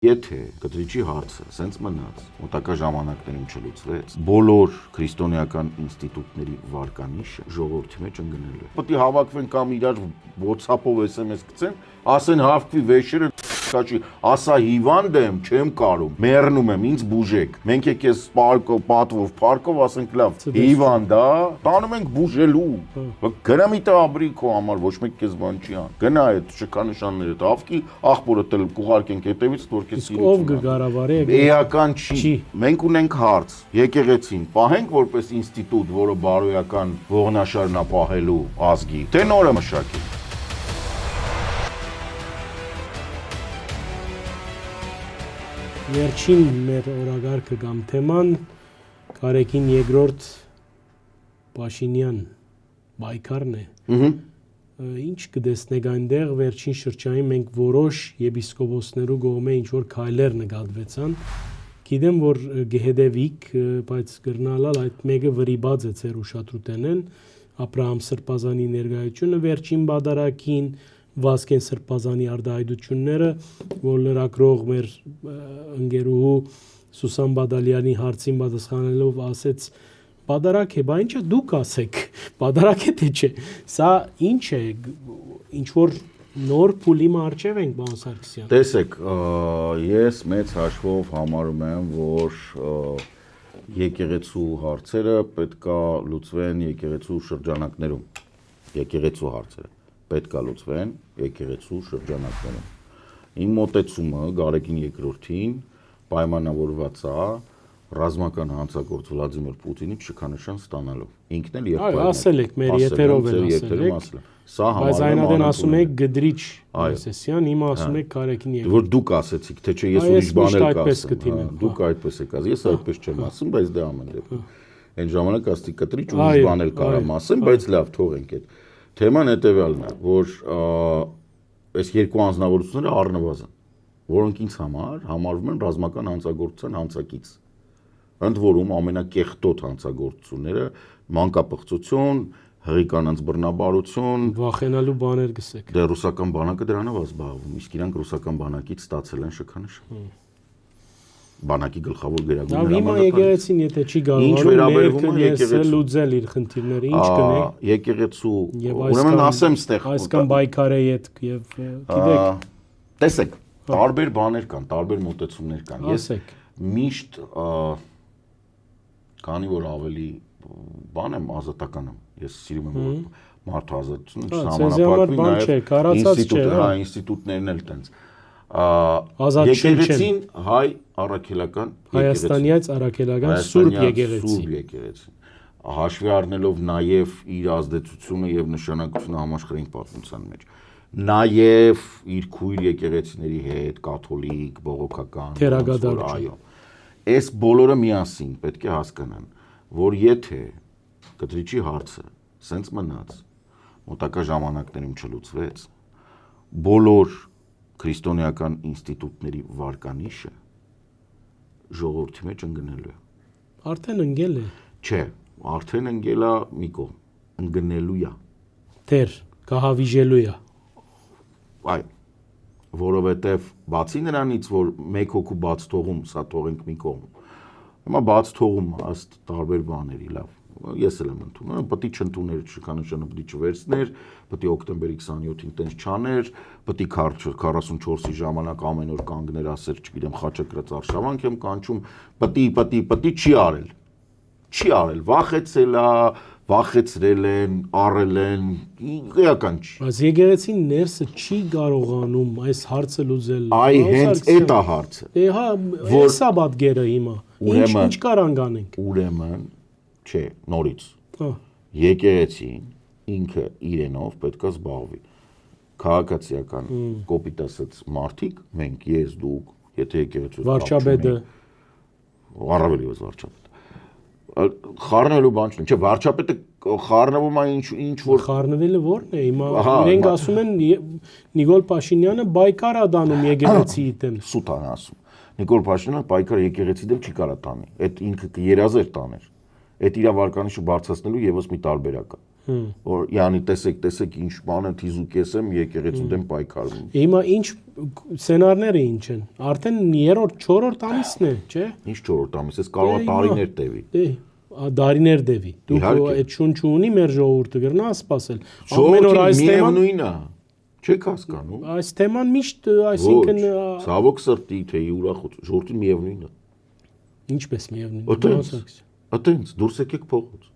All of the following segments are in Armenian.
Եթե կտրիչի հարցը սենց մնաց, մոտակա ժամանակներին չլուծվեց, բոլոր քրիստոնեական ինստիտուտների վարկանիշը ժողովրդի մեջ ընկնելու է։ Պետք է հավաքվեն կամ իրար WhatsApp-ով SMS գցեն, ասեն հավաքվի վեշերը կաչի, ասա հիվանդ եմ, չեմ կարում, մեռնում եմ, ինձ բուժեք։ Մենք եկես պատվով, փառքով ասենք լավ, հիվանդ է, տանում ենք բուժելու։ Գնա մի տա աբրիկո համար, ոչ մեկ քեզ բան չի ան։ Գնա այդ շքանշանները տավքի, աղբորը տել կուղարկենք հետևից, որ քեզ սիրում։ Ով կգարավարի։ Էական չի։ Մենք ունենք հարց, եկեղեցին պահենք որպես ինստիտուտ, որը բարոյական ողնաշարն է պահելու ազգի, թե նորը մշակի։ Վերջին մեր օրագարկը կամ թեման Կարեկին երկրորդ Փաշինյան բայկարն է։ Ինչ կտեսնեք այնտեղ վերջին շրջանում մենք որոշ եպիսկոպոսներու կողմէ ինչ որ քայլեր նկատվեցան։ Գիտեմ որ գեհդեվիկ, բայց գրնալալ այդ մեկը վրիբած է ծեր ուշադրութենեն Աբրահամ Սրբազանի ներկայությունը վերջին բادرակին Վասկեն Սրբազանի արտահայտությունները, որ լրագրող մեր ընկերուհու Սուսան Բադալյանի հարցին պատասխանելով ասեց բادرակ է, բա ինչա դուք ասեք, բادرակ է թե չէ։ Սա ինչ է, ինչ որ նոր փուլի մարջև ենք բան Սարգսյան։ Տեսեք, ես մեծ հաշվով համարում եմ, որ եկեղեցու հարցերը պետքա լուծվեն եկեղեցու շրջանակներում, եկեղեցու հարցերը պետքա լուծվեն եկեղեցու շրջանակներում։ Իմ մոտեցումը Գարեգին երկրորդին պայմանավորված է ռազմական հանցագործ Վլադիմիր Պուտինի շքանշան ստանալով։ Ինքն էլ եւ ասել եք մեր եթերով են ասել։ Սա բայց այնադեն ասում եք Գդրիչ Սեսյան, հիմա ասում եք Կարեկին երկրորդ։ Որ դուք ասեցիք, թե չէ ես ուրիշ բաներ կասեմ։ Դուք այդպես եք ասել, ես այդպես չեմ ասում, բայց դե ամեն դեպքում։ Այն ժամանակ ասեցի Գդրիչ ուրիշ բաներ կարամ ասեմ, բայց լավ թողենք այդ։ Թեման հետևյալն է, որ այս երկու անձնավորությունները առնվազն, որոնք ինձ համար համարվում են ռազմական հանցագործության հանցակից։ Ընդ որում ամենակեղտոտ հանցագործությունները մանկապղծություն, հղիկանանց բռնաբարություն, վախենալու բաներ գսեք։ Դե ռուսական բանակը դրանով է զբաղվում, իսկ իրանք ռուսական բանակից ստացել են շքանշան։ Բանակի գլխավոր գերագույնը հիմա եկեղեցին եթե չի կարողանում եկեղեցին լուծել իր խնդիրները, ինչ կնեք։ Եկեղեցու, ուրեմն ասեմ ստեղ։ Այսքան բայկարեի հետ եւ գիտեք։ Տեսեք, տարբեր բաներ կան, տարբեր մոտեցումներ կան։ Ես միշտ քանի որ ավելի բան եմ ազատական եմ։ Ես սիրում եմ մարդու ազատությունը, սահմանափակվի նաեւ ինստիտուտներն էլ տենց։ Եկեղեցին հայ առաքելական Հայաստանից առաքելական Սուրբ եկեղեցի հաշվի առնելով նաև իր ազդեցությունը եւ նշանակությունը համաշխարհային պատմության մեջ նաև իր քույր եկեղեցիների հետ կաթոլիկ, բողոքական, թերագադարություն այս բոլորը միասին պետք է հասկանան, որ եթե Կտրիչի հարցը սենց մնաց, մոտակա ժամանակներում չլուծվեց, բոլոր քրիստոնեական ինստիտուտների վարկանիշը ժողովրդի մեջ ընկնելու է։ Արդեն ընկել է։ Չէ, արդեն ընկել է մի կողմ, ընկնելու է։ Դեր, կահավիժելու է։ Այո, որովհետև բացի նրանից, որ մեկ հոգու բաց թողում, սա թողենք մի կողմ։ Հիմա բաց թողում ըստ տարբեր բաների, լավ։ Ես էլ եմ ընդունում, պետք է չընդուներ շքանշանը, պետք է չվերցներ, պետք է օկտեմբերի 27-ին տենց չաներ, պետք է 44-ի ժամանակ ամեն օր կանգներ ասեր, չգիտեմ, խաչակրած արշավանք եմ կանչում, պետք է չի արել։ Չի արել, վախեցել է, վախեցրել են, առել են, էական չի։ Բայց եկեղեցին ներսը չի կարողանում այս հարցը լուծել։ Այ հենց այդ է հարցը։ Հա, սա բադգերը հիմա։ Ինչ կարանք անենք։ Ուրեմն չէ, նորից։ Եկեղեցին ինքը իրենով պետք է զբաղվի։ Քաղաքացիական կոպիտ ասած մարդիկ, մենք, ես, դուք, եթե եկեղեցու վարչապետը առավել ևս վարչապետը։ Խառնելու բան չունի։ Չէ, վարչապետը խառնվում է ինչ որ խառնվելը ո՞րն է։ Հիմա իրենք ասում են Նիկոլ Փաշինյանը բայկար է դանում եկեղեցիի դեմ։ Սուտ են ասում։ Նիկոլ Փաշինյանը բայկար եկեղեցի դեմ չի կարա տանի։ Այդ ինքը կերազեր տաներ։ Այդ իր վարկանիշը բարձրացնելու եւս մի տարբերակ է։ որ յանի տեսեք ինչ բան է թիզուկ եմ եկեղեցու դեմ պայքարում։ Հիմա ինչ սցենարները ինչ են։ Արդեն 3-րդ, 4-րդ ամիսն է, չէ՞։ Ինչ 4-րդ ամիս, ես կարող է տարիներ տևի։ Դարիներ դեպի։ Դուք այդ շունչ ունի մեր ժողովուրդը գրնա սпасել։ Ամեն օր այս թեման նույնն է։ Չեք հասկանում։ Այս թեման միշտ, այսինքն ցավոք սրտի թե ուրախ ժողովրդի միևնույնն է։ Ինչպես միևնույն։ Այտենց դուրս եկեք փողոց։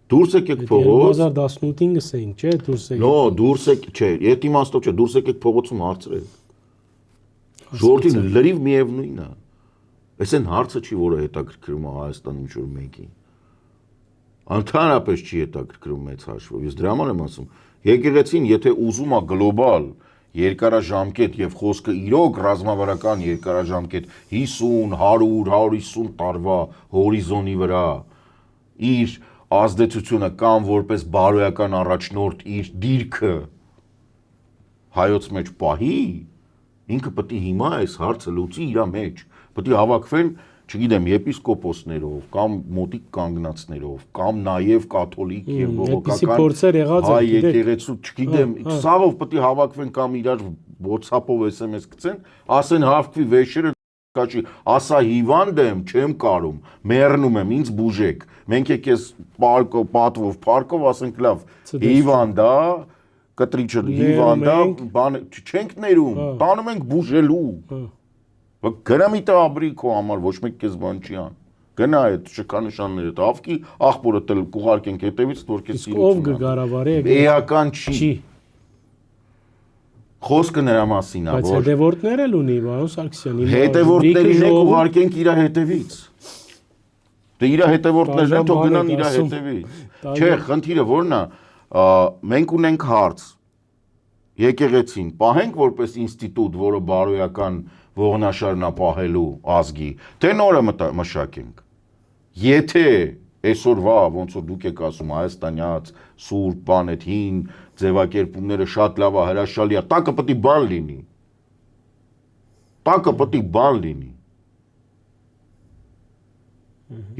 Դուրս եկեք փողոց։ 2018-ին գսենք, չէ՞, դուրս եկեք։ Նո, դուրս եք, չէ, այդ իմաստով չէ, դուրս եկեք փողոցում հարցրեք։ Ժողովրդի լրիվ միևնույնն է։ Այս այն հարցը չի, որը հետաքրքրում է Հայաստանում ինչ-որ մեկին։ Ընդհանրապես չի հետաքրքրում մեծ հաշվով։ Ես դրա համար եմ ասում, եկեղեցին, եթե ուզում է գլոբալ երկարաժամկետ եւ խոսքը իրոք ռազմավարական երկարաժամկետ 50, 100, 150 տարվա հորիզոնի վրա իր ազդեցությունը կամ որպես բարոյական առաջնորդ իր դիրքը հայոց մեջ պահի, ինքը պետք է հիմա այս հարցը լուծի իր մեջ, պետք է հավաքվեն, չգիտեմ, եպիսկոպոսներով կամ մոտիկ կանգնածներով կամ նաև կաթոլիկ եւ բողոքական հայ եկեղեցու, չգիտեմ, սաղով պետք է հավաքվեն կամ իրար WhatsApp-ով SMS գցեն, ասեն հավաքվի վեշերը կաչի, ասա հիվանդ եմ, չեմ կարում, մեռնում եմ, ինձ բուժեք։ Մենք եկես պատվով, փարկով ասենք լավ, հիվանդ է, կտրիչը հիվանդ է, բան չենք ներում, տանում ենք բուժելու։ Գնա մի տա ապրի քո համար, ոչ մեկ քեզ բան չի ան։ Գնա այդ շքանշանները, հավքի աղբորը տել կուղարկենք հետևից, որ քեզ սիրություն։ Ով կգարավարի է։ Էական չի։ Խոսքը նրա մասին է, որ բայց հետևորդներ էլ ունի, պարոն Սարգսյան։ Հետևորդներին եք ուղարկենք իր հետևից։ Դե իր հետևորդներն են, թող գնան իր հետևից։ Չէ, խնդիրը որն է, մենք ունենք հարց։ Եկեղեցին պահենք որպես ինստիտուտ, որը բարոյական ողնաշարն է պահելու ազգի, թե նորը մշակենք։ Եթե այսօրվա, ոնց որ դուք եք ասում, հայաստանյաց, սուրբ, բան այդ հին ձևակերպումները շատ լավ է, հրաշալի է, տակը պետք է բան լինի։ Տակը պետք է բան լինի։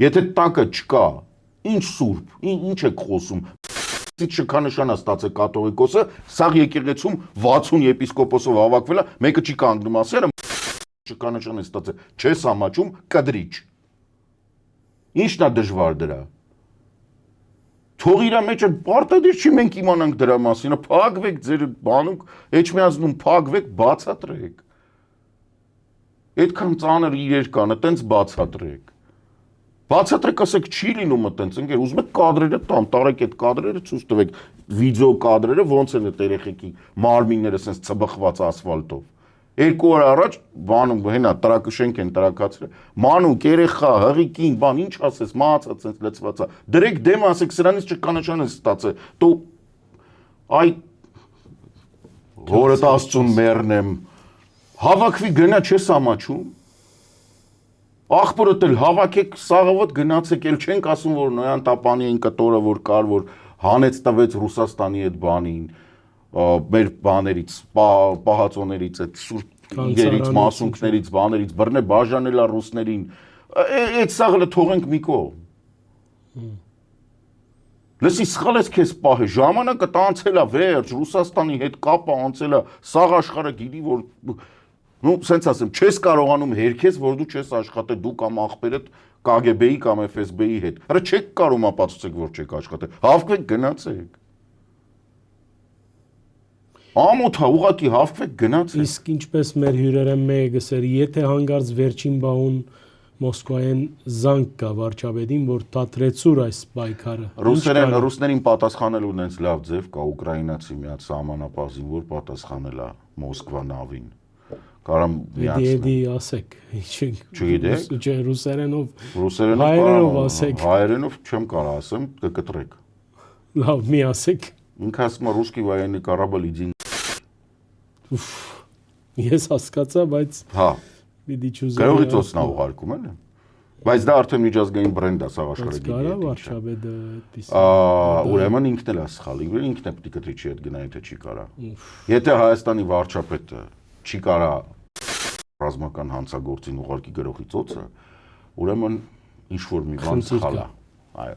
Եթե տակը չկա, ինչ սուրբ, ինչ եք խոսում։ Շքանշան է ստացել կաթողիկոսը, սաղ եկեղեցում 60 եպիսկոպոսով հավաքվել է, մեկը չի կանգնում ասել, շքանշան է ստացել, չես ամաչում, կդրիչ։ Ինչն է դժվար դրա։ Թող իրա մեջ է պարտադիր չի մենք իմանանք դրա մասին, փակվեք ձեր բանուկ, էջմիածնում փակվեք, բացատրեք։ Այդքան ծանր իրեր կան, այտենց բացատրեք։ Բացատրեք, ասեք, չի լինում այտենց, ընկեր, ուզում եք կադրերը տամ, տարեք այդ կադրերը ցույց տվեք, վիդեո կադրերը ոնց են այդ երեխեքի մարմինները սենց ծբխված ասֆալտով։ 2 օր առաջ բանում հենա տրակշենք են տրակացրել, մանուկ երեխա, հղիկին, բան ինչ ասես, մահացած սենց լցված է։ Դրեք դեմ ասեք, սրանից չկանաշան է ստացել։ Դու այ հորդ Աստծուն մեռնեմ։ Հավաքվի գնա չես ամաչում։ Աղբորդ էլ հավաքեք սաղավոտ գնացեք, էլ չենք ասում, որ նոյան տապանի են կտորը, որ կար, որ հանեց տվեց Ռուսաստանի այդ բանին, մեր բաներից, պահածոներից, այդ սուրբ իրերից, մասունքներից, բաներից, բռնե բաժանել է ռուսներին, այդ սաղը թողենք մի կողմ։ Լսի սխալ ես քեզ պահի, ժամանակը անցել է վերջ, Ռուսաստանի հետ կապը անցել է, սաղ աշխարհը գիտի, որ նու սենց ասեմ, չես կարողանում հերքես, որ դու չես աշխատել, դու կամ աղբերդ KGB-ի կամ FSB-ի հետ։ Հələ չեք կարում ապացուցեք, որ չեք աշխատել։ Հավաքվեք գնացեք։ Ամոթ է, ուղղակի հավաքվեք գնացեք։ Իսկ ինչպես մեր հյուրերը մեկը գսեր, եթե հանգարց վերջին բահուն Մոսկվայեն զանգ կա վարչապետին, որ դադրեցուր այս պայքարը։ Ռուսներին պատասխանել ունենց լավ ձև կա, ուկրաինացի միած սահմանապահին, որ պատասխանել է Մոսկվա նավին։ Կարամ միացնեմ։ Դի ասեք, չգիտեք։ Չէ, ռուսերենով։ Հայերենով ասեք։ Հայերենով չեմ կարող ասեմ, կկտրեք։ Լավ, մի ասեք։ Ինքը ասում է ռուսկի военный корабль иди։ Ես հասկացա, բայց հա։ Պիտի ճուզեմ։ Կարող է ծոցնա ուղարկում են։ Բայց դա արդեն միջազգային բրենդ է, սա աշխարհը գիտի։ Կարա վարչապետը այդպես։ Ուրեմն ինքն էլ է սխալի, ինքն է պետք է կտրի չի այդ գնա, եթե չի կարա։ Եթե Հայաստանի վարչապետը չի կարա ռազմական հանցագործին ուղարկի գրողի ծոցը, ուրեմն ինչ որ մի բան սխալ է։ Այո։